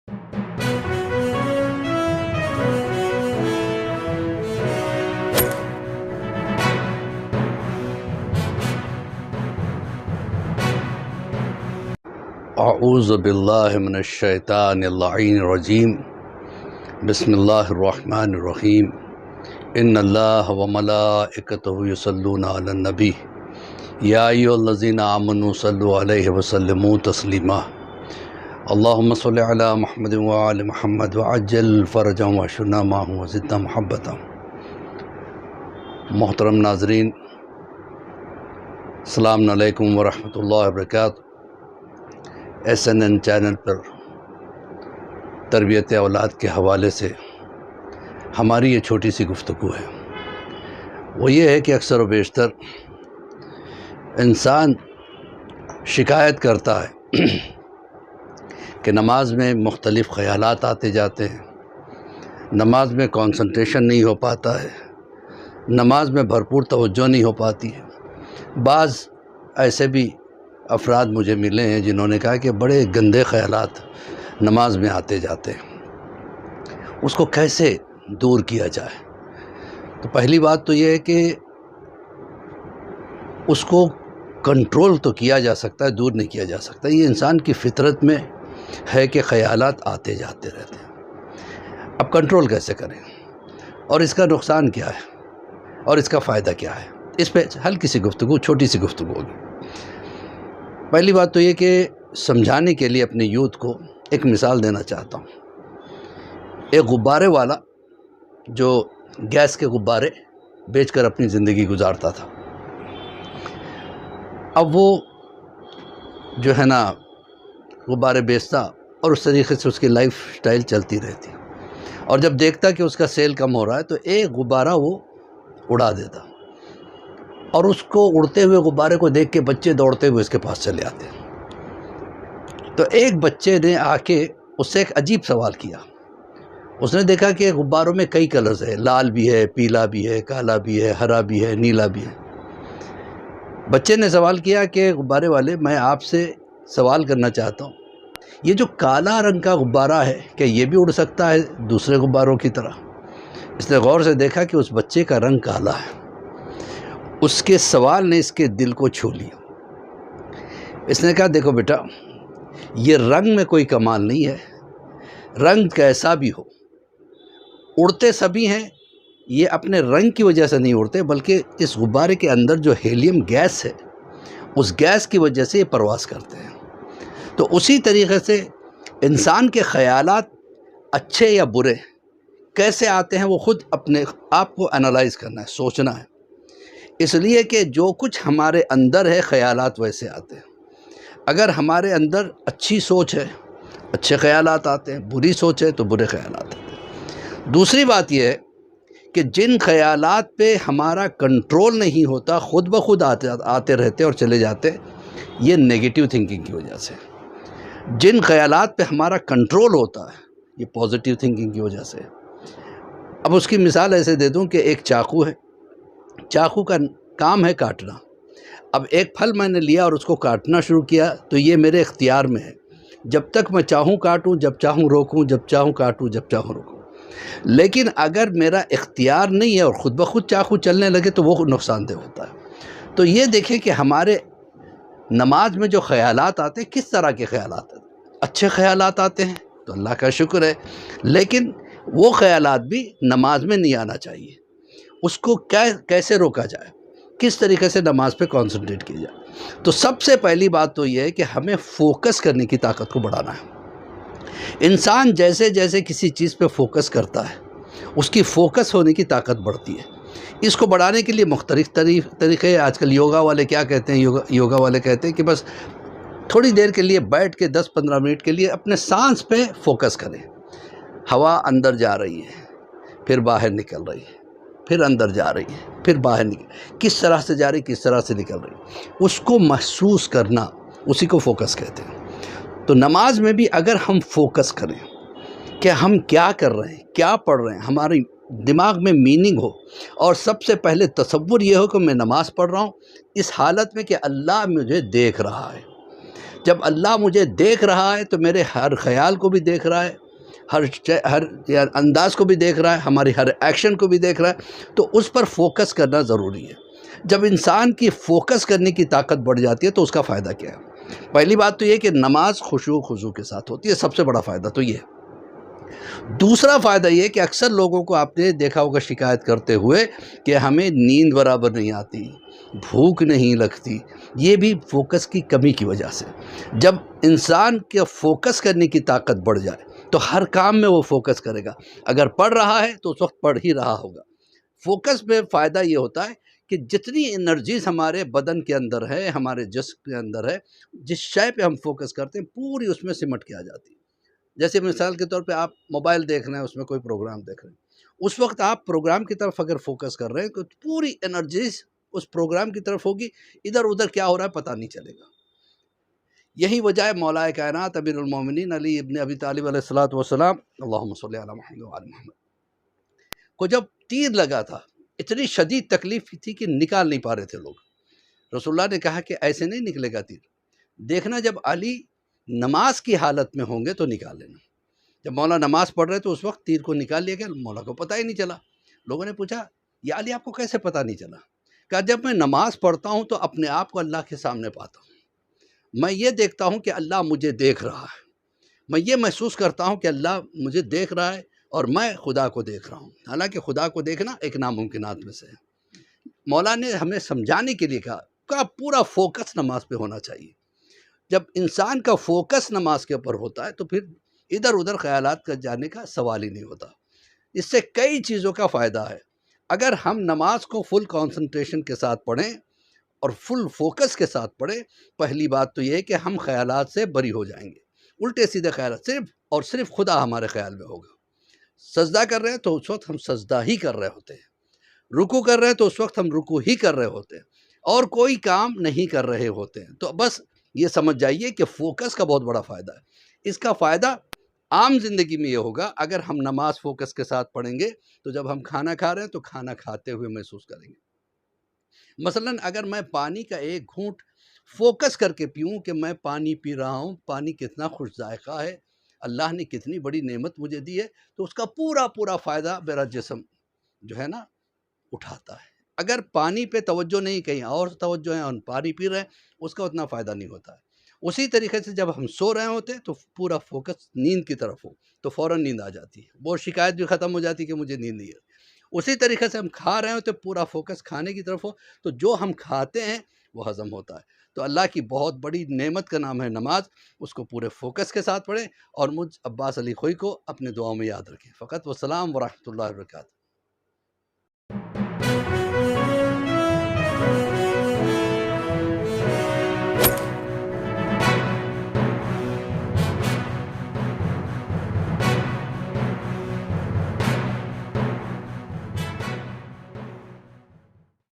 اعوذ باللہ من الشیطان اللعین الرجیم بسم اللہ الرحمن الرحیم ان اللہ وملائکتہ یصلون علی النبی یا ایھا الذین آمنوا صلوا علیہ وسلموا تسلیما اللہم صل علی محمد وآل محمد وعجل فرجهم واشفنا معهم وزدنا محبتا۔ محترم ناظرین، السلام علیکم ورحمۃ اللہ وبرکاتہ۔ SNN چینل پر تربیت اولاد کے حوالے سے ہماری یہ چھوٹی سی گفتگو ہے۔ وہ یہ ہے کہ اکثر و بیشتر انسان شکایت کرتا ہے کہ نماز میں مختلف خیالات آتے جاتے ہیں، نماز میں کنسنٹریشن نہیں ہو پاتا ہے، نماز میں بھرپور توجہ نہیں ہو پاتی ہے۔ بعض ایسے بھی افراد مجھے ملے ہیں جنہوں نے کہا کہ بڑے گندے خیالات نماز میں آتے جاتے ہیں، اس کو کیسے دور کیا جائے؟ تو پہلی بات تو یہ ہے کہ اس کو کنٹرول تو کیا جا سکتا ہے، دور نہیں کیا جا سکتا۔ یہ انسان کی فطرت میں ہے کہ خیالات آتے جاتے رہتے ہیں۔ اب کنٹرول کیسے کریں اور اس کا نقصان کیا ہے اور اس کا فائدہ کیا ہے؟ اس پہ ہلکی سی گفتگو، چھوٹی سی گفتگو ہوگی۔ پہلی بات تو یہ کہ سمجھانے کے لیے اپنے یوتھ کو ایک مثال دینا چاہتا ہوں۔ ایک غبارے والا جو گیس کے غبارے بیچ کر اپنی زندگی گزارتا تھا، اب وہ جو ہے نا غبارے بیچتا اور اس طریقے سے اس کی لائف سٹائل چلتی رہتی، اور جب دیکھتا کہ اس کا سیل کم ہو رہا ہے تو ایک غبارہ وہ اڑا دیتا، اور اس کو اڑتے ہوئے غبارے کو دیکھ کے بچے دوڑتے ہوئے اس کے پاس چلے آتے۔ تو ایک بچے نے آ کے اس سے ایک عجیب سوال کیا۔ اس نے دیکھا کہ غباروں میں کئی کلرز ہیں، لال بھی ہے، پیلا بھی ہے، کالا بھی ہے، ہرا بھی ہے، نیلا بھی ہے۔ بچے نے سوال کیا کہ غبارے والے، میں آپ سے سوال کرنا چاہتا ہوں، یہ جو کالا رنگ کا غبارہ ہے کیا یہ بھی اڑ سکتا ہے دوسرے غباروں کی طرح؟ اس نے غور سے دیکھا کہ اس بچے کا رنگ کالا ہے۔ اس کے سوال نے اس کے دل کو چھو لیا۔ اس نے کہا، دیکھو بیٹا، یہ رنگ میں کوئی کمال نہیں ہے، رنگ کیسا بھی ہو، اڑتے سبھی ہیں، یہ اپنے رنگ کی وجہ سے نہیں اڑتے، بلکہ اس غبارے کے اندر جو ہیلیم گیس ہے، اس گیس کی وجہ سے یہ پرواز کرتے ہیں۔ تو اسی طریقے سے انسان کے خیالات اچھے یا برے کیسے آتے ہیں وہ خود اپنے آپ کو انالائز کرنا ہے، سوچنا ہے۔ اس لیے کہ جو کچھ ہمارے اندر ہے خیالات ویسے آتے ہیں۔ اگر ہمارے اندر اچھی سوچ ہے، اچھے خیالات آتے ہیں، بری سوچ ہے تو برے خیالات آتے ہیں۔ دوسری بات یہ ہے کہ جن خیالات پہ ہمارا کنٹرول نہیں ہوتا، خود بخود آتے رہتے اور چلے جاتے، یہ نیگیٹو تھنکنگ کی وجہ سے۔ جن خیالات پہ ہمارا کنٹرول ہوتا ہے، یہ پازیٹیو تھنکنگ کی وجہ سے۔ اب اس کی مثال ایسے دے دوں کہ ایک چاقو ہے، چاقو کا کام ہے کاٹنا۔ اب ایک پھل میں نے لیا اور اس کو کاٹنا شروع کیا تو یہ میرے اختیار میں ہے، جب تک میں چاہوں کاٹوں، جب چاہوں روکوں، جب چاہوں کاٹوں، جب چاہوں روکوں۔ لیکن اگر میرا اختیار نہیں ہے اور خود بخود چاقو چلنے لگے تو وہ نقصان دہ ہوتا ہے۔ تو یہ دیکھیں کہ ہمارے نماز میں جو خیالات آتے ہیں، کس طرح کے خیالات آتے ہیں؟ اچھے خیالات آتے ہیں تو اللہ کا شکر ہے، لیکن وہ خیالات بھی نماز میں نہیں آنا چاہیے۔ اس کو کیسے روکا جائے، کس طریقے سے نماز پہ کانسنٹریٹ کیا جائے؟ تو سب سے پہلی بات تو یہ ہے کہ ہمیں فوکس کرنے کی طاقت کو بڑھانا ہے۔ انسان جیسے جیسے کسی چیز پہ فوکس کرتا ہے، اس کی فوکس ہونے کی طاقت بڑھتی ہے۔ اس کو بڑھانے کے لیے مختلف طریقے، آج کل یوگا والے کیا کہتے ہیں، یوگا والے کہتے ہیں کہ بس تھوڑی دیر کے لیے بیٹھ کے 10-15 منٹ کے لیے اپنے سانس پہ فوکس کریں۔ ہوا اندر جا رہی ہے، پھر باہر نکل رہی ہے، پھر اندر جا رہی ہے، پھر باہر نکل، کس طرح سے جا رہی، کس طرح سے نکل رہی، اس کو محسوس کرنا، اسی کو فوکس کہتے ہیں۔ تو نماز میں بھی اگر ہم فوکس کریں کہ ہم کیا کر رہے ہیں، کیا پڑھ رہے ہیں، ہماری دماغ میں میننگ ہو، اور سب سے پہلے تصور یہ ہو کہ میں نماز پڑھ رہا ہوں اس حالت میں کہ اللہ مجھے دیکھ رہا ہے۔ جب اللہ مجھے دیکھ رہا ہے تو میرے ہر خیال کو بھی دیکھ رہا ہے، ہر انداز کو بھی دیکھ رہا ہے، ہماری ہر ایکشن کو بھی دیکھ رہا ہے، تو اس پر فوکس کرنا ضروری ہے۔ جب انسان کی فوکس کرنے کی طاقت بڑھ جاتی ہے تو اس کا فائدہ کیا ہے؟ پہلی بات تو یہ کہ نماز خشوع خضوع کے ساتھ ہوتی ہے، سب سے بڑا فائدہ تو یہ ہے۔ دوسرا فائدہ یہ کہ اکثر لوگوں کو آپ نے دیکھا ہوگا شکایت کرتے ہوئے کہ ہمیں نیند برابر نہیں آتی، بھوک نہیں لگتی، یہ بھی فوکس کی کمی کی وجہ سے۔ جب انسان کے فوکس کرنے کی طاقت بڑھ جائے تو ہر کام میں وہ فوکس کرے گا، اگر پڑھ رہا ہے تو اس وقت پڑھ ہی رہا ہوگا۔ فوکس میں فائدہ یہ ہوتا ہے کہ جتنی انرجیز ہمارے بدن کے اندر ہے، ہمارے جسم کے اندر ہے، جس شے پہ ہم فوکس کرتے ہیں پوری اس میں سمٹ کے آ جاتی ہے۔ جیسے مثال کے طور پہ آپ موبائل دیکھ رہے ہیں، اس میں کوئی پروگرام دیکھ رہے ہیں، اس وقت آپ پروگرام کی طرف اگر فوکس کر رہے ہیں تو پوری انرجیز اس پروگرام کی طرف ہوگی، ادھر ادھر کیا ہو رہا ہے پتہ نہیں چلے گا۔ یہی وجہ ہے مولا کائنات امیر المومنین علی ابن ابی طالب علیہ الصلوۃ والسلام اللہم صلی علی محمد وعلی محمد کو جب تیر لگا تھا، اتنی شدید تکلیف تھی کہ نکال نہیں پا رہے تھے لوگ۔ رسول اللہ نے کہا کہ ایسے نہیں نکلے گا تیر، دیکھنا جب علی نماز کی حالت میں ہوں گے تو نکال لینا۔ جب مولا نماز پڑھ رہے تو اس وقت تیر کو نکال لیا گیا، مولا کو پتہ ہی نہیں چلا۔ لوگوں نے پوچھا یا علی آپ کو کیسے پتہ نہیں چلا؟ کہا جب میں نماز پڑھتا ہوں تو اپنے آپ کو اللہ کے سامنے پاتا ہوں، میں یہ دیکھتا ہوں کہ اللہ مجھے دیکھ رہا ہے، میں یہ محسوس کرتا ہوں کہ اللہ مجھے دیکھ رہا ہے اور میں خدا کو دیکھ رہا ہوں۔ حالانکہ خدا کو دیکھنا ایک ناممکنات میں سے ہے۔ مولا نے ہمیں سمجھانے کے لیے کہا پورا فوکس نماز پہ ہونا چاہیے۔ جب انسان کا فوکس نماز کے اوپر ہوتا ہے تو پھر ادھر ادھر خیالات کا جانے کا سوال ہی نہیں ہوتا۔ اس سے کئی چیزوں کا فائدہ ہے۔ اگر ہم نماز کو فل کانسنٹریشن کے ساتھ پڑھیں اور فل فوکس کے ساتھ پڑھیں، پہلی بات تو یہ ہے کہ ہم خیالات سے بری ہو جائیں گے، الٹے سیدھے خیالات، صرف اور صرف خدا ہمارے خیال میں ہوگا۔ سجدہ کر رہے ہیں تو اس وقت ہم سجدہ ہی کر رہے ہوتے ہیں، رکوع کر رہے ہیں تو اس وقت ہم رکوع ہی کر رہے ہوتے ہیں، اور کوئی کام نہیں کر رہے ہوتے ہیں۔ تو بس یہ سمجھ جائیے کہ فوکس کا بہت بڑا فائدہ ہے۔ اس کا فائدہ عام زندگی میں یہ ہوگا، اگر ہم نماز فوکس کے ساتھ پڑھیں گے تو جب ہم کھانا کھا رہے ہیں تو کھانا کھاتے ہوئے محسوس کریں گے۔ مثلاً اگر میں پانی کا ایک گھونٹ فوکس کر کے پیوں کہ میں پانی پی رہا ہوں، پانی کتنا خوش ذائقہ ہے، اللہ نے کتنی بڑی نعمت مجھے دی ہے، تو اس کا پورا فائدہ میرا جسم جو ہے نا اٹھاتا ہے۔ اگر پانی پہ توجہ نہیں، کہیں اور توجہ ہے، ہم پانی پی رہے ہیں، اس کا اتنا فائدہ نہیں ہوتا ہے۔ اسی طریقے سے جب ہم سو رہے ہوتے ہیں تو پورا فوکس نیند کی طرف ہو تو فوراً نیند آ جاتی ہے، وہ شکایت بھی ختم ہو جاتی ہے کہ مجھے نیند نہیں ہے۔ اسی طریقے سے ہم کھا رہے ہوتے، پورا فوکس کھانے کی طرف ہو تو جو ہم کھاتے ہیں وہ ہضم ہوتا ہے۔ تو اللہ کی بہت بڑی نعمت کا نام ہے نماز، اس کو پورے فوکس کے ساتھ پڑھیں، اور مجھ عباس علی خوئی کو اپنے دعاؤں میں یاد رکھیں۔ فقط والسلام ورحمۃ اللہ وبرکاتہ۔